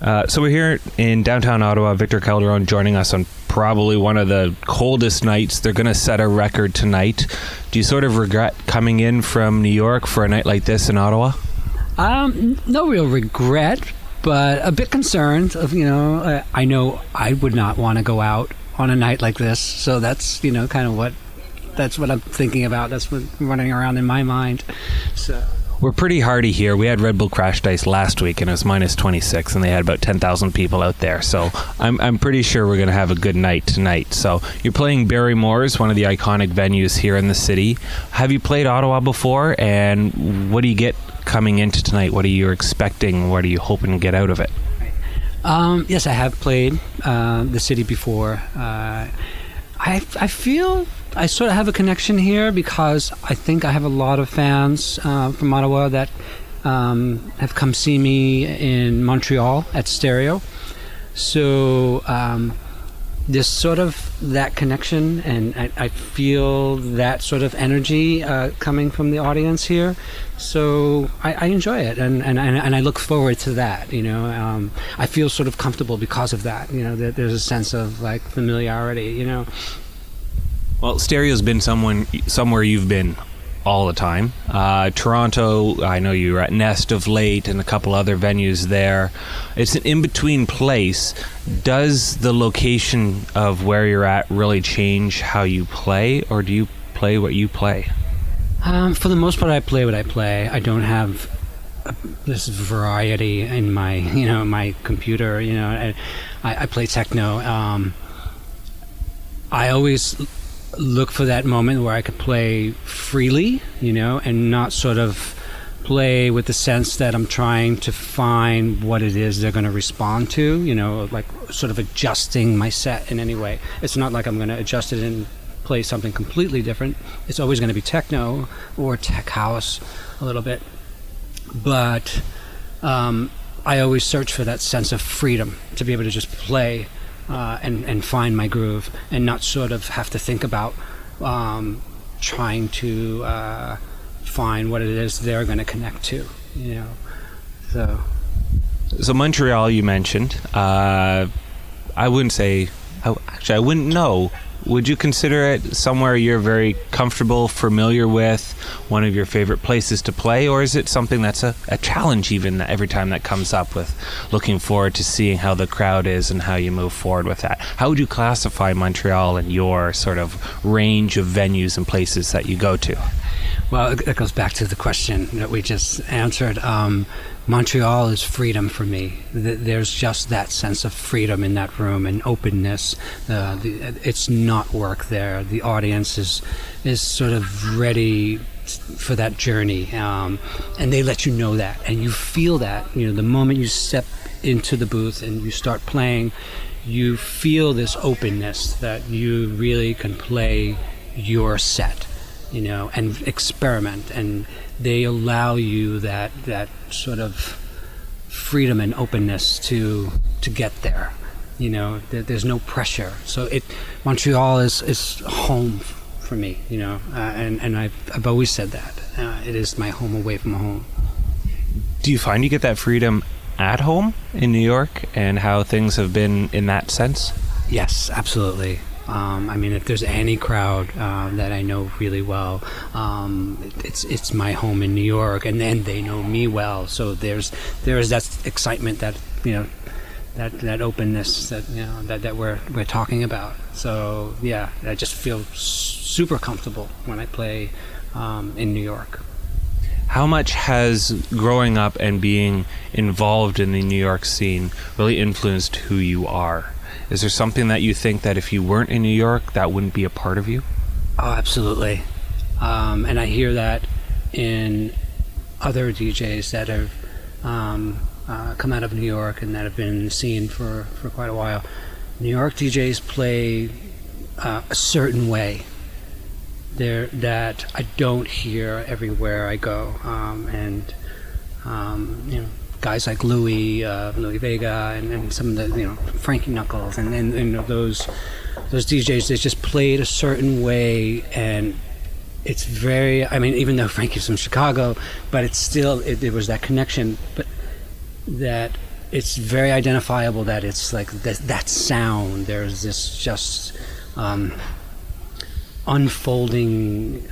So we're here in downtown Ottawa. Victor Calderone joining us on probably one of the coldest nights. They're going to set a record tonight. Do you sort of regret coming in from New York for a night like this in Ottawa? No real regret, but a bit concerned. I know I would not want to go out on a night like this, so that's kind of what I'm thinking about. That's what's running around in my mind. So. We're pretty hardy here. We had Red Bull Crash Dice last week, and it was minus 26, and they had about 10,000 people out there. So I'm pretty sure we're going to have a good night tonight. So you're playing Barrymore's, one of the iconic venues here in the city. Have you played Ottawa before, and what do you get coming into tonight? What are you expecting? What are you hoping to get out of it? Yes, I have played the city before. I feel I sort of have a connection here because I think I have a lot of fans from Ottawa that have come see me in Montreal at Stereo. So there's sort of that connection, and I feel that sort of energy coming from the audience here. So I enjoy it, and I look forward to that. I feel sort of comfortable because of that. That there's a sense of like familiarity. Well, Stereo's been somewhere you've been all the time. Toronto, I know you were at Nest of late and a couple other venues there. It's an in-between place. Does the location of where you're at really change how you play, or do you play what you play? For the most part, I play what I play. I don't have this variety in my, my computer. I play techno. I always look for that moment where I could play freely, and not sort of play with the sense that I'm trying to find what it is they're going to respond to, like sort of adjusting my set in any way. It's not like I'm going to adjust it and play something completely different. It's always going to be techno or tech house a little bit. But I always search for that sense of freedom to be able to just play and find my groove, and not sort of have to think about trying to find what it is they're going to connect to, So Montreal, you mentioned. I wouldn't know. Would you consider it somewhere you're very comfortable, familiar with, one of your favorite places to play, or is it something that's a challenge even every time that comes up, with looking forward to seeing how the crowd is and how you move forward with that? How would you classify Montreal and your sort of range of venues and places that you go to? Well, it goes back to the question that we just answered. Montreal is freedom for me. There's just that sense of freedom in that room and openness. It's not work there. The audience is sort of ready for that journey, and they let you know that, and you feel that. The moment you step into the booth and you start playing, you feel this openness that you really can play your set, and experiment, and they allow you that sort of freedom and openness to get there. There's no pressure. So Montreal is home for me, and I've always said that. It is my home away from home. Do you find you get that freedom at home in New York, and how things have been in that sense? Yes, absolutely. If there's any crowd that I know really well, it's my home in New York, and then they know me well. So there's that excitement, that that openness that we're talking about. So yeah, I just feel super comfortable when I play in New York. How much has growing up and being involved in the New York scene really influenced who you are? Is there something that you think that if you weren't in New York, that wouldn't be a part of you? Oh, absolutely. And I hear that in other DJs that have come out of New York and that have been in the scene for quite a while. New York DJs play a certain way that I don't hear everywhere I go. Guys like Louis Vega, and some of the Frankie Knuckles, and those DJs, they just play it a certain way, and it's very. Even though Frankie's from Chicago, but it's still there was that connection, but that it's very identifiable that it's like that sound. There's this just unfolding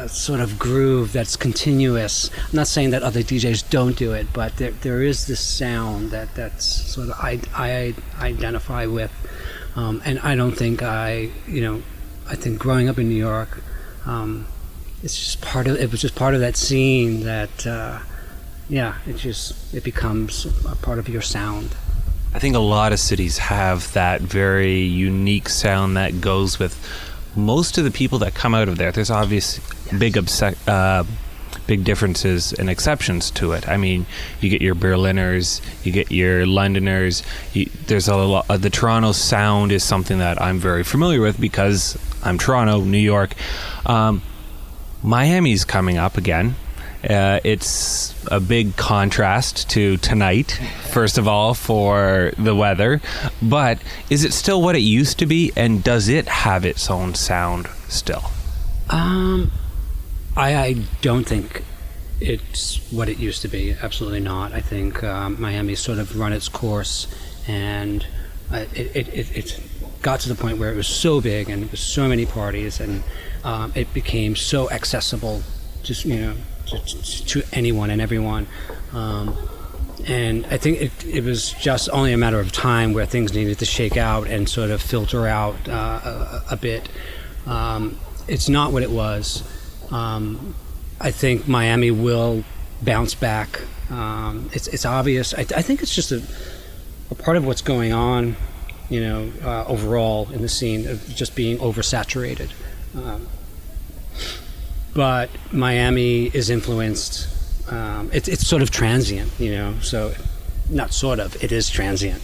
sort of groove that's continuous. I'm not saying that other DJs don't do it, but there is this sound that's sort of I identify with, and I don't think I think growing up in New York, it's just it was just part of that scene that it becomes a part of your sound. I think a lot of cities have that very unique sound that goes with most of the people that come out of there. There's obvious big differences and exceptions to it. I mean, you get your Berliners, you get your Londoners. There's a lot. The Toronto sound is something that I'm very familiar with because I'm Toronto, New York. Miami's coming up again. It's a big contrast to tonight, first of all, for the weather. But is it still what it used to be, and does it have its own sound still? I don't think it's what it used to be. Absolutely not. I think Miami's sort of run its course, and it got to the point where it was so big and it was so many parties, and it became so accessible, just to anyone and everyone. And I think it was just only a matter of time where things needed to shake out and sort of filter out a bit. It's not what it was. I think Miami will bounce back. It's obvious. I think it's just a part of what's going on, overall in the scene of just being oversaturated. But Miami is influenced. It's sort of transient, so not sort of, it is transient,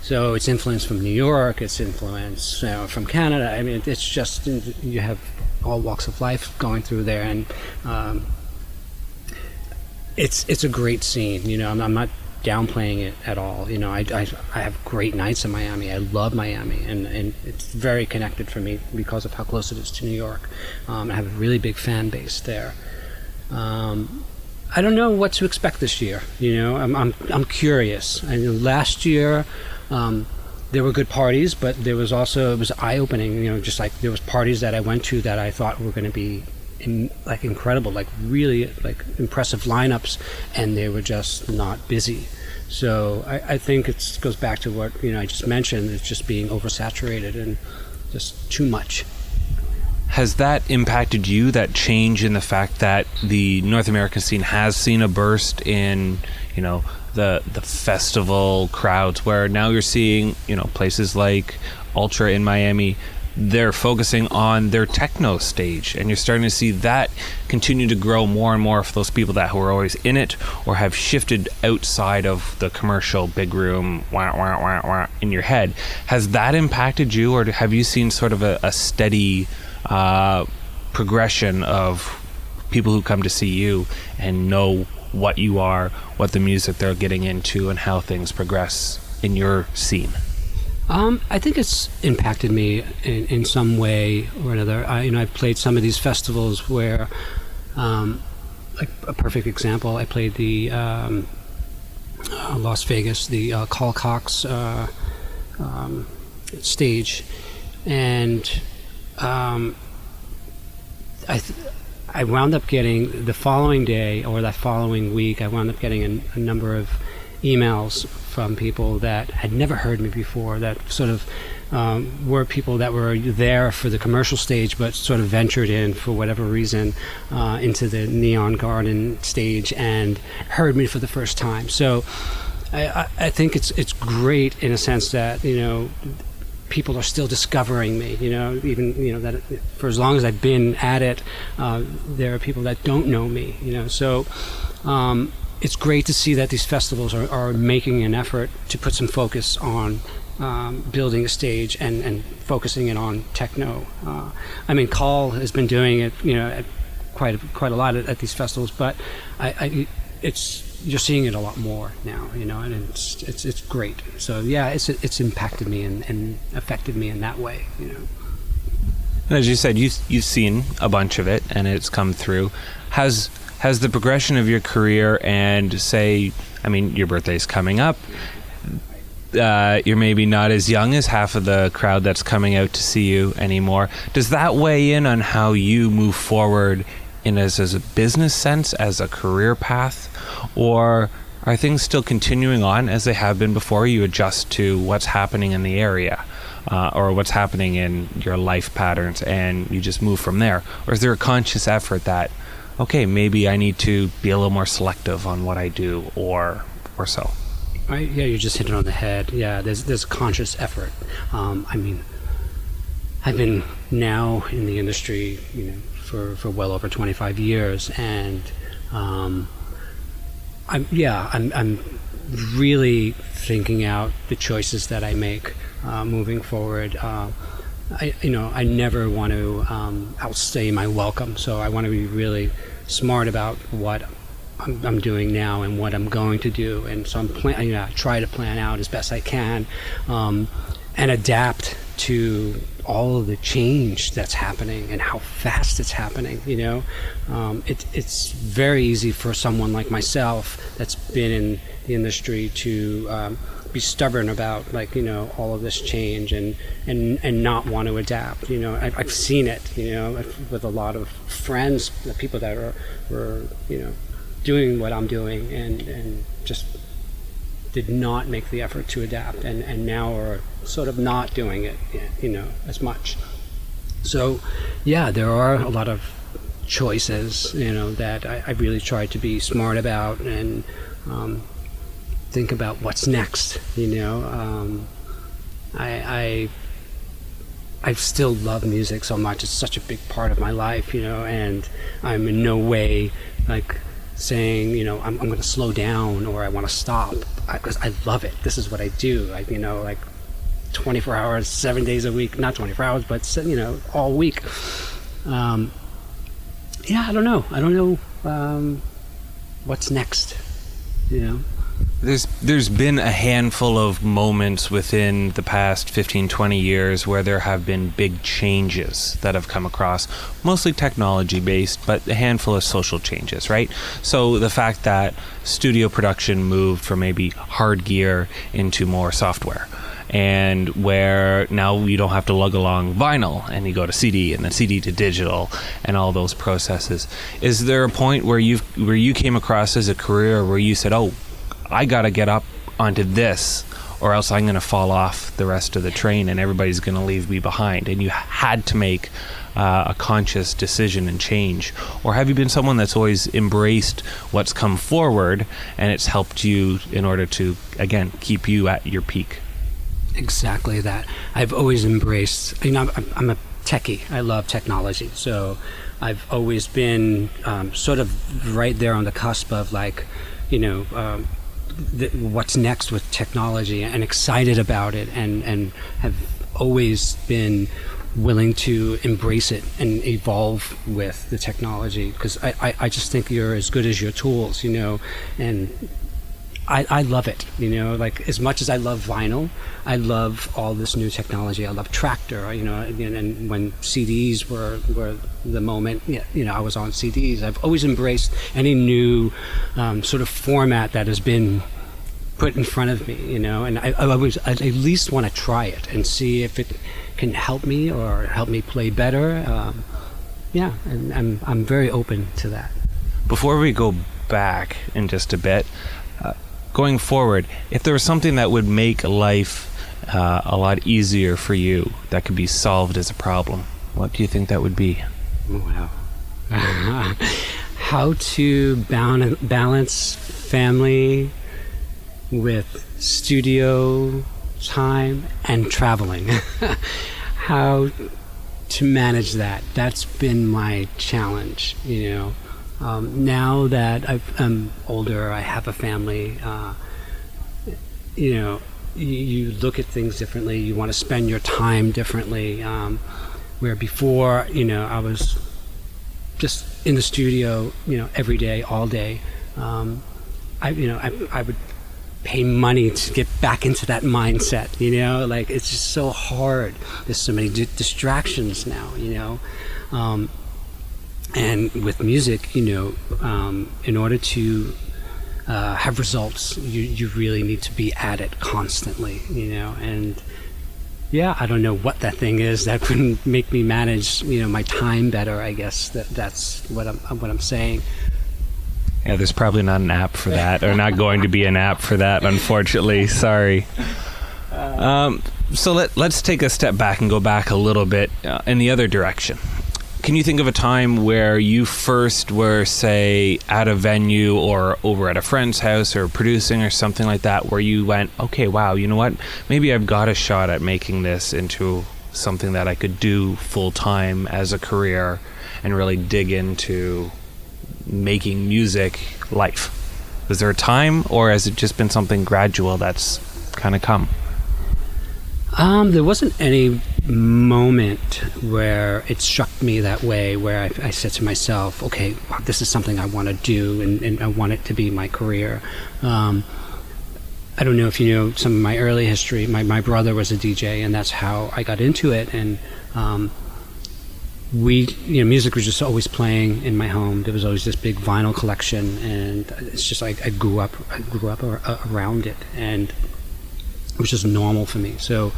so it's influenced from New York, it's influenced from Canada. I mean, it's just, you have all walks of life going through there, and it's a great scene. I'm not downplaying it at all. I have great nights in Miami. I love Miami, and it's very connected for me because of how close it is to New York. I have a really big fan base there. I don't know what to expect this year. I'm curious. Last year there were good parties, but it was eye-opening. Just like there was parties that I went to that I thought were going to be incredible, really impressive lineups, and they were just not busy. So I think it goes back to what I just mentioned. It's just being oversaturated and just too much. Has that impacted you, that change in the fact that the North American scene has seen a burst in the festival crowds, where now you're seeing places like Ultra in Miami, they're focusing on their techno stage, and you're starting to see that continue to grow more and more for those people that were always in it or have shifted outside of the commercial big room wah, wah, wah, wah, in your head. Has that impacted you, or have you seen sort of a steady progression of people who come to see you and know what you are, what the music they're getting into, and how things progress in your scene? I think it's impacted me in some way or another. I've played some of these festivals where, like a perfect example, I played the Las Vegas, the Carl Cox stage, and I wound up getting the following day or that following week, I wound up getting a number of emails from people that had never heard me before, that sort of were people that were there for the commercial stage but sort of ventured in for whatever reason into the Neon Garden stage and heard me for the first time. So I think it's great in a sense that people are still discovering me, even that for as long as I've been at it, there are people that don't know me, so it's great to see that these festivals are making an effort to put some focus on building a stage and focusing it on techno. Carl has been doing it, quite a lot at these festivals, but you're seeing it a lot more now, and it's great. So yeah, it's impacted me and affected me in that way, And as you said, you've seen a bunch of it, and it's come through. Has the progression of your career and, say, I mean, your birthday's coming up. You're maybe not as young as half of the crowd that's coming out to see you anymore. Does that weigh in on how you move forward in as a business sense, as a career path? Or are things still continuing on as they have been before you adjust to what's happening in the area? Or what's happening in your life patterns, and you just move from there? Or is there a conscious effort that, okay, maybe I need to be a little more selective on what I do, or so? Right. Yeah, you just hit it on the head. Yeah, there's conscious effort. I mean, I've been now in the industry, for well over 25 years, and I'm really thinking out the choices that I make moving forward. I never want to outstay my welcome, so I want to be really smart about what I'm doing now and what I'm going to do, and so I try to plan out as best I can, and adapt to all of the change that's happening and how fast it's happening. It's very easy for someone like myself that's been in the industry to be stubborn about all of this change and not want to adapt. I've seen it with a lot of friends, the people that were doing what I'm doing and just did not make the effort to adapt, and now are sort of not doing it as much. So yeah, there are a lot of choices that I really try to be smart about and think about what's next. I still love music so much. It's such a big part of my life, and I'm in no way saying, I'm going to slow down or I want to stop, because I love it. This is what I do. 24 hours, 7 days a week, not 24 hours, but all week. I don't know what's next. There's been a handful of moments within the past 15, 20 years where there have been big changes that have come across, mostly technology-based, but a handful of social changes, right? So the fact that studio production moved from maybe hard gear into more software, and where now you don't have to lug along vinyl and you go to CD and then CD to digital and all those processes. Is there a point where you came across as a career where you said, oh, I got to get up onto this or else I'm going to fall off the rest of the train and everybody's going to leave me behind, and you had to make a conscious decision and change? Or have you been someone that's always embraced what's come forward and it's helped you in order to, again, keep you at your peak? Exactly that. I've always embraced, I'm a techie. I love technology. So I've always been sort of right there on the cusp of what's next with technology, and excited about it, and have always been willing to embrace it and evolve with the technology, because I just think you're as good as your tools, and I love it, as much as I love vinyl, I love all this new technology. I love Tractor, and when CDs were the moment, I was on CDs. I've always embraced any new sort of format that has been put in front of me, and I at least want to try it and see if it can help me or help me play better. And I'm very open to that. Before we go back in just a bit, going forward, if there was something that would make life a lot easier for you that could be solved as a problem, what do you think that would be? Wow. How to balance family with studio time and traveling. How to manage that. That's been my challenge, now that I'm older, I have a family, you look at things differently. You want to spend your time differently, where before, I was just in the studio, every day, all day. I would pay money to get back into that mindset, it's just so hard. There's so many distractions now, and with music, in order to have results. You really need to be at it constantly, and yeah, I don't know what that thing is that would make me manage, my time better. I guess that's what I'm saying. Yeah, there's probably not an app for that, or not going to be an app for that, unfortunately. Sorry. So let's take a step back and go back a little bit in the other direction. Can you think of a time where you first were, say, at a venue or over at a friend's house or producing or something like that, where you went, okay, wow, you know what? Maybe I've got a shot at making this into something that I could do full time as a career and really dig into making music life. Was there a time, or has it just been something gradual that's kind of come? There wasn't any moment where it struck me that way, where I said to myself, okay, wow, this is something I want to do, and I want it to be my career. I don't know if you know some of my early history. My brother was a DJ, and that's how I got into it. And music was just always playing in my home. There was always this big vinyl collection, and it's just like I grew up around it, and it was just normal for me. So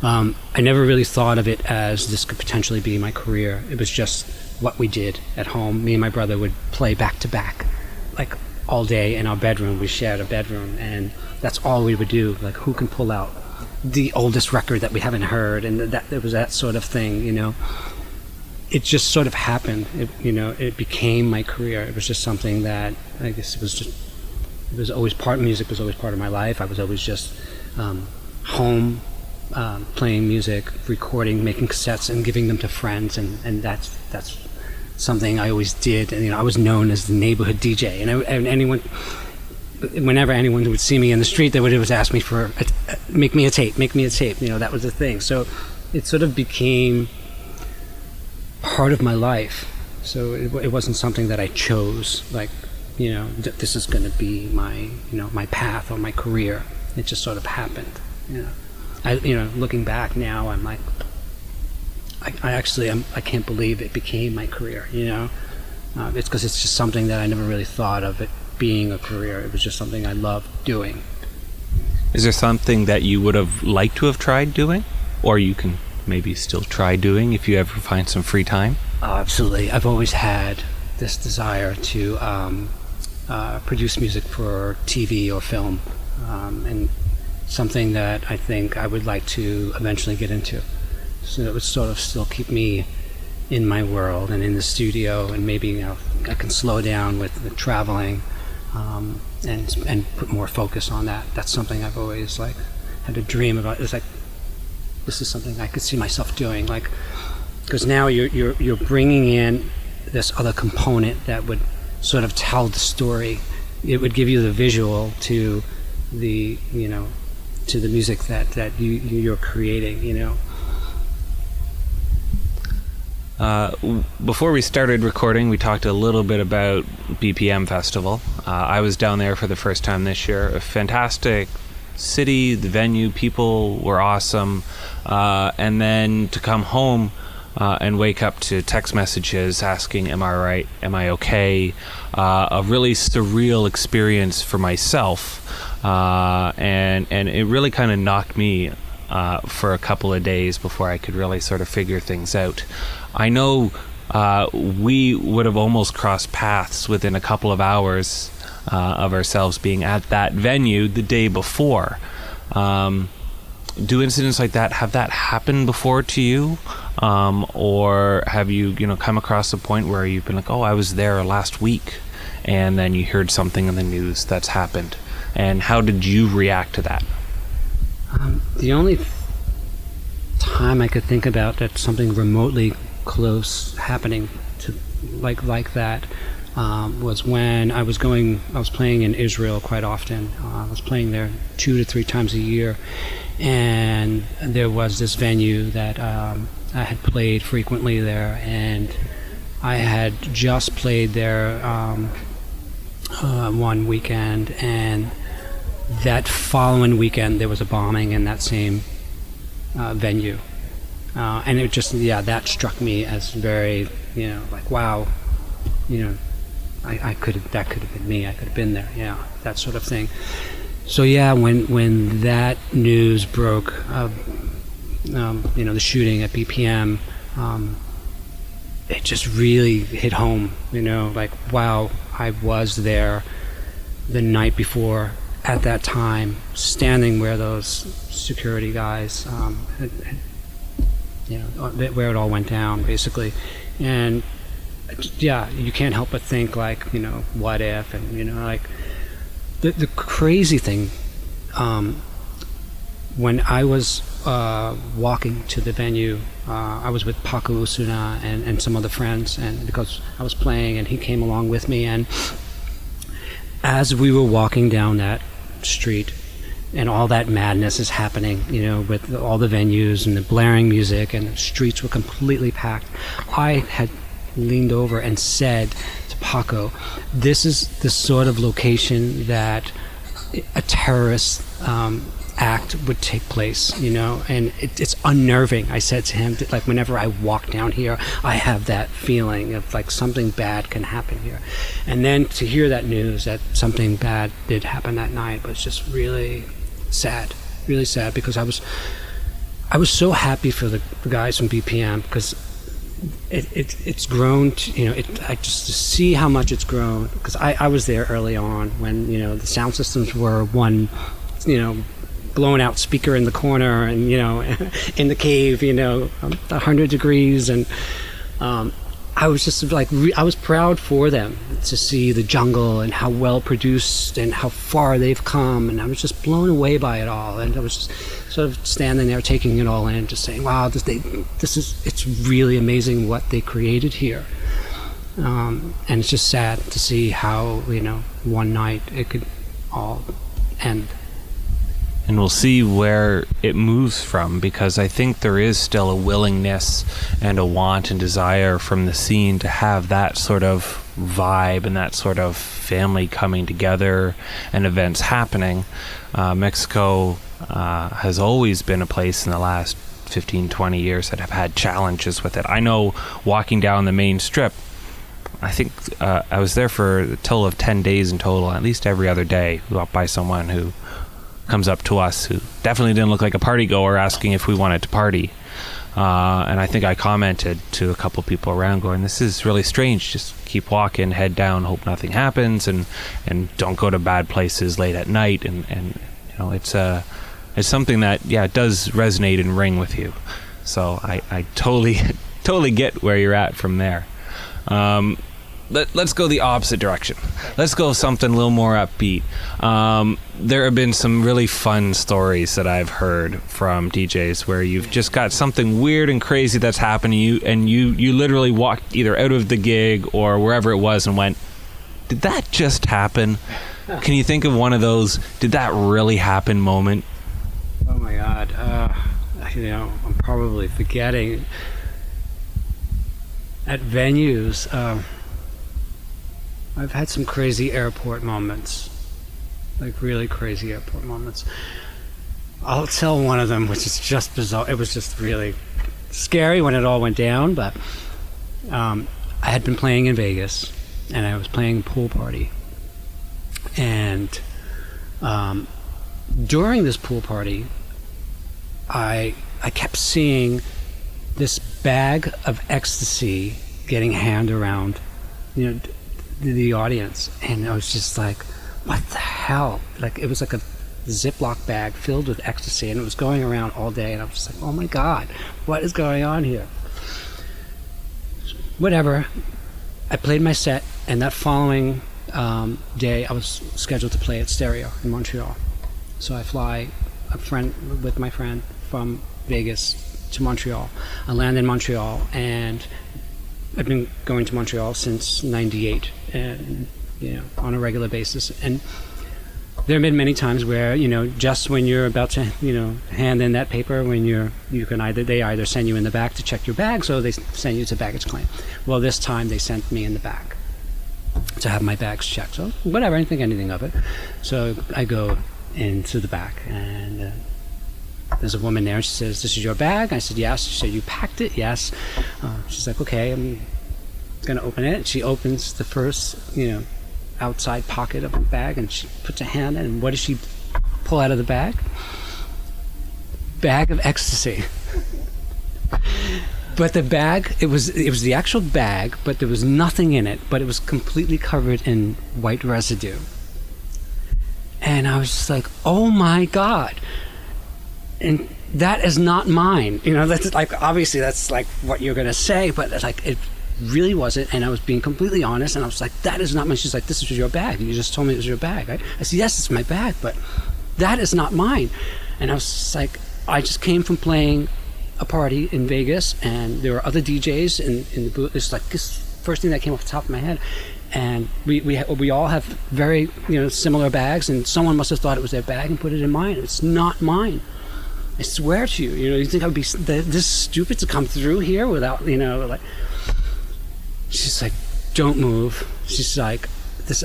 I never really thought of it as this could potentially be my career. It was just what we did at home. Me and my brother would play back to back, like all day in our bedroom. We shared a bedroom, and that's all we would do. Like, who can pull out the oldest record that we haven't heard? And that it was that sort of thing, It just sort of happened. It became my career. It was just something that, I guess music was always part of my life. I was always just home, playing music, recording, making cassettes, and giving them to friends, and that's something I always did. And I was known as the neighborhood DJ, and whenever anyone would see me in the street, they would always ask me for make me a tape. That was the thing. So it sort of became part of my life. So it wasn't something that I chose, like, this is going to be my, my path or my career. It just sort of happened. Looking back now, I'm like, I can't believe it became my career. It's because it's just something that I never really thought of it being a career. It was just something I loved doing. Is there something that you would have liked to have tried doing, or you can maybe still try doing if you ever find some free time? Oh, absolutely. I've always had this desire to produce music for TV or film, and something that I think I would like to eventually get into. So it would sort of still keep me in my world and in the studio, and maybe I can slow down with the traveling, and put more focus on that. That's something I've always had a dream about. It's like, this is something I could see myself doing, because now you're bringing in this other component that would sort of tell the story. It would give you the visual to the to the music that you're creating. Before we started recording, we talked a little bit about BPM Festival. I was down there for the first time this year. A fantastic city, the venue, people were awesome. And then to come home and wake up to text messages asking, am I right? Am I okay? A really surreal experience for myself. And it really kind of knocked me for a couple of days before I could really sort of figure things out. I know we would have almost crossed paths within a couple of hours of ourselves being at that venue the day before. Do incidents like that, have that happened before to you? Or have you, come across a point where you've been like, oh, I was there last week, and then you heard something in the news that's happened? And how did you react to that? The only time I could think about that something remotely close happening to like that was when I was playing in Israel quite often. I was playing there 2 to 3 times a year, and there was this venue that I had played frequently there, and I had just played there one weekend, and that following weekend there was a bombing in that same venue, and it just that struck me as very, wow, that could have been me. I could have been there. Yeah, that sort of thing. So yeah, when that news broke, the shooting at BPM, it just really hit home. Like, wow, I was there the night before at that time, standing where those security guys, where it all went down, basically. And yeah, you can't help but think, like, what if, and like the crazy thing, when I was walking to the venue, I was with Paco Usuna and some other friends, and because I was playing, and he came along with me, and as we were walking down that street, and all that madness is happening, with all the venues and the blaring music, and the streets were completely packed, I had leaned over and said to Paco, this is the sort of location that a terrorist act would take place, and it's unnerving. I said to him, like, whenever I walk down here, I have that feeling of like something bad can happen here. And then to hear that news that something bad did happen that night was just really sad, because I was so happy for the guys from BPM, because it's grown to, I just to see how much it's grown, because I was there early on when the sound systems were one blown out speaker in the corner, and in the cave, 100 degrees, and I was just like, I was proud for them to see the jungle and how well produced and how far they've come, and I was just blown away by it all, and I was just sort of standing there taking it all in, just saying, wow, it's really amazing what they created here, and it's just sad to see how one night it could all end. And we'll see where it moves from, because I think there is still a willingness and a want and desire from the scene to have that sort of vibe and that sort of family coming together and events happening. Mexico has always been a place in the last 15, 20 years that have had challenges with it. I know walking down the main strip, I think I was there for a total of 10 days in total, at least every other day, walked by someone who comes up to us who definitely didn't look like a party goer, asking if we wanted to party. And I think I commented to a couple people around going, this is really strange, just keep walking, head down, hope nothing happens, and don't go to bad places late at night. And it's something that, it does resonate and ring with you. So I totally get where you're at from there. Let's go the opposite direction. Let's go something a little more upbeat. There have been some really fun stories that I've heard from DJs where you've just got something weird and crazy that's happening to you, and you literally walked either out of the gig or wherever it was and went, did that just happen? Can you think of one of those, did that really happen moment? Oh my God. I'm probably forgetting. At venues, I've had some crazy airport moments, like really crazy airport moments. I'll tell one of them, which is just bizarre. It was just really scary when it all went down, but I had been playing in Vegas, and I was playing a pool party. And during this pool party, I kept seeing this bag of ecstasy getting handed around, the audience, and I was just like, what the hell? Like, it was like a Ziploc bag filled with ecstasy, and it was going around all day, and I was just like, oh my God, what is going on here? Whatever. I played my set, and that following day I was scheduled to play at Stereo in Montreal. So I fly with my friend from Vegas to Montreal. I land in Montreal, and I've been going to Montreal since '98, and on a regular basis. And there have been many times where just when you're about to hand in that paper, when they either send you in the back to check your bags, or they send you to baggage claim. Well, this time they sent me in the back to have my bags checked. So whatever, I didn't think anything of it. So I go into the back, and there's a woman there, and she says, "This is your bag?" I said, "Yes." She said, "You packed it?" "Yes." She's like, "Okay, I'm gonna open it. She opens the first, outside pocket of the bag, and she puts a hand in, and what does she pull out of the bag? Bag of ecstasy. But the bag, it was the actual bag, but there was nothing in it, but it was completely covered in white residue. And I was just like, oh my God. And that is not mine. That's like, obviously that's like what you're gonna say, but like it really wasn't. And I was being completely honest, and I was like, that is not mine. She's like, this is your bag. You just told me it was your bag, right? I said, yes, it's my bag, but that is not mine. And I was just like, I just came from playing a party in Vegas, and there were other DJs in the booth. It's like this first thing that came off the top of my head. And we all have very similar bags, and someone must have thought it was their bag and put it in mine. It's not mine. I swear to you. You think I would be this stupid to come through here without like? She's like, don't move. She's like, this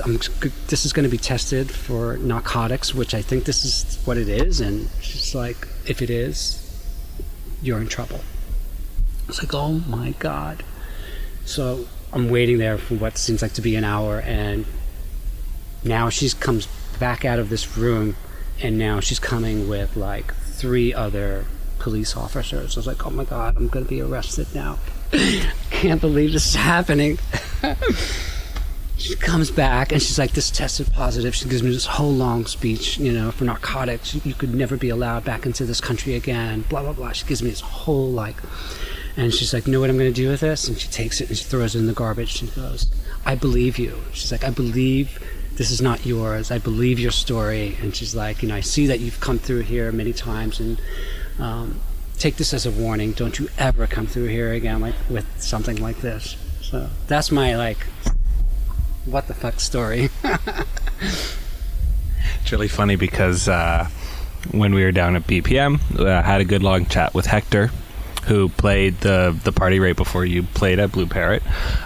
is going to be tested for narcotics, which I think this is what it is. And she's like, if it is, you're in trouble. I was like, oh my God. So I'm waiting there for what seems like to be an hour, and now she comes back out of this room, and now she's coming with like 3 other police officers. I was like, oh my God, I'm going to be arrested now. Can't believe this is happening. She comes back, and she's like, this tested positive. She gives me this whole long speech, for narcotics. You could never be allowed back into this country again, blah, blah, blah. She gives me this whole and she's like, know what I'm going to do with this? And she takes it and she throws it in the garbage. She goes, I believe you. She's like, I believe this is not yours. I believe your story. And she's like, I see that you've come through here many times, and take this as a warning. Don't you ever come through here again with something like this. So that's my what the fuck story. It's really funny because when we were down at BPM, I had a good long chat with Hector, who played the party right before you played at Blue Parrot,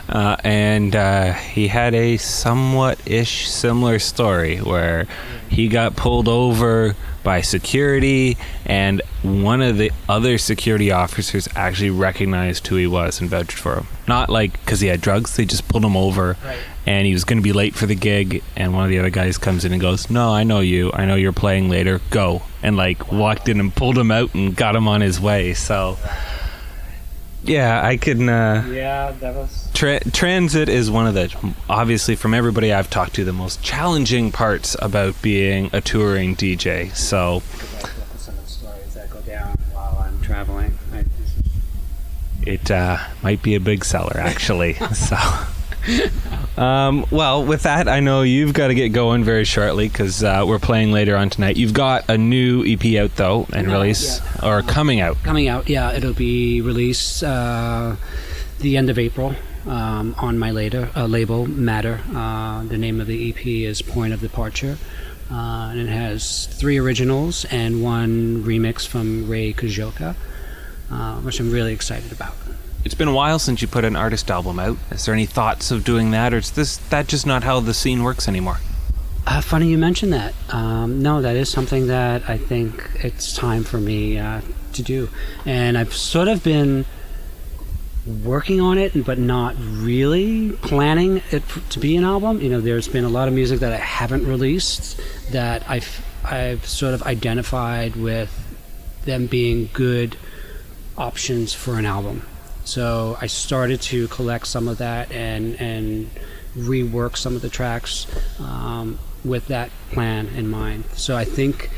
and he had a somewhat-ish similar story where he got pulled over by security, and one of the other security officers actually recognized who he was and vouched for him. Not because he had drugs, they just pulled him over, right. And he was going to be late for the gig, and one of the other guys comes in and goes, no, I know you're playing later, go. And walked in and pulled him out and got him on his way. So yeah, I can that was transit is one of the, obviously from everybody I've talked to, the most challenging parts about being a touring DJ. So some of the stories that go down while I'm traveling, it might be a big seller actually. So well, with that, I know you've got to get going very shortly because we're playing later on tonight. You've got a new EP out, though, and release, or coming out. Coming out, yeah. It'll be released the end of April on my label, Matter. The name of the EP is Point of Departure, and it has 3 originals and 1 remix from Ray Kujoka, which I'm really excited about. It's been a while since you put an artist album out. Is there any thoughts of doing that, or is that just not how the scene works anymore? Funny you mentioned that. No, that is something that I think it's time for me to do. And I've sort of been working on it, but not really planning it to be an album. There's been a lot of music that I haven't released that I've sort of identified with them being good options for an album. So I started to collect some of that and rework some of the tracks with that plan in mind. So I think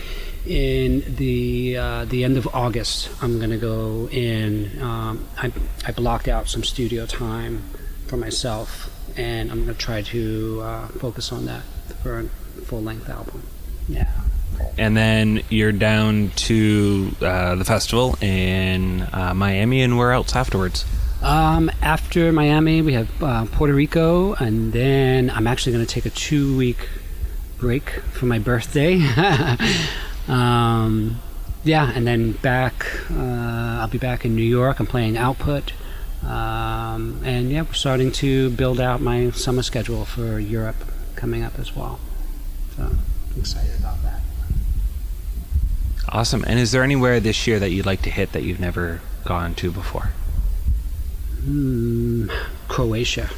in the end of August, I'm going to go in. I blocked out some studio time for myself, and I'm going to try to focus on that for a full-length album. Yeah. And then you're down to the festival in Miami, and where else afterwards? After Miami, we have Puerto Rico, and then I'm actually going to take a 2-week break for my birthday. And then back. I'll be back in New York. I'm playing Output, and we're starting to build out my summer schedule for Europe coming up as well. So I'm excited about that. Awesome. And is there anywhere this year that you'd like to hit that you've never gone to before? Croatia.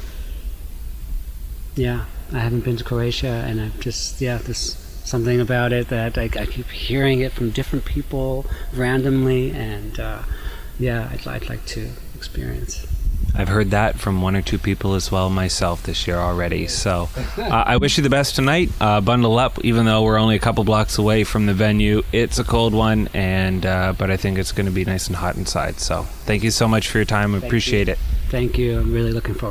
Yeah, I haven't been to Croatia, and I've just, there's something about it that I keep hearing it from different people randomly, and I'd like to experience. I've heard that from one or two people as well myself this year already. So I wish you the best tonight. Bundle up, even though we're only a couple blocks away from the venue. It's a cold one, and but I think it's going to be nice and hot inside. So thank you so much for your time. I appreciate it. Thank you. I'm really looking forward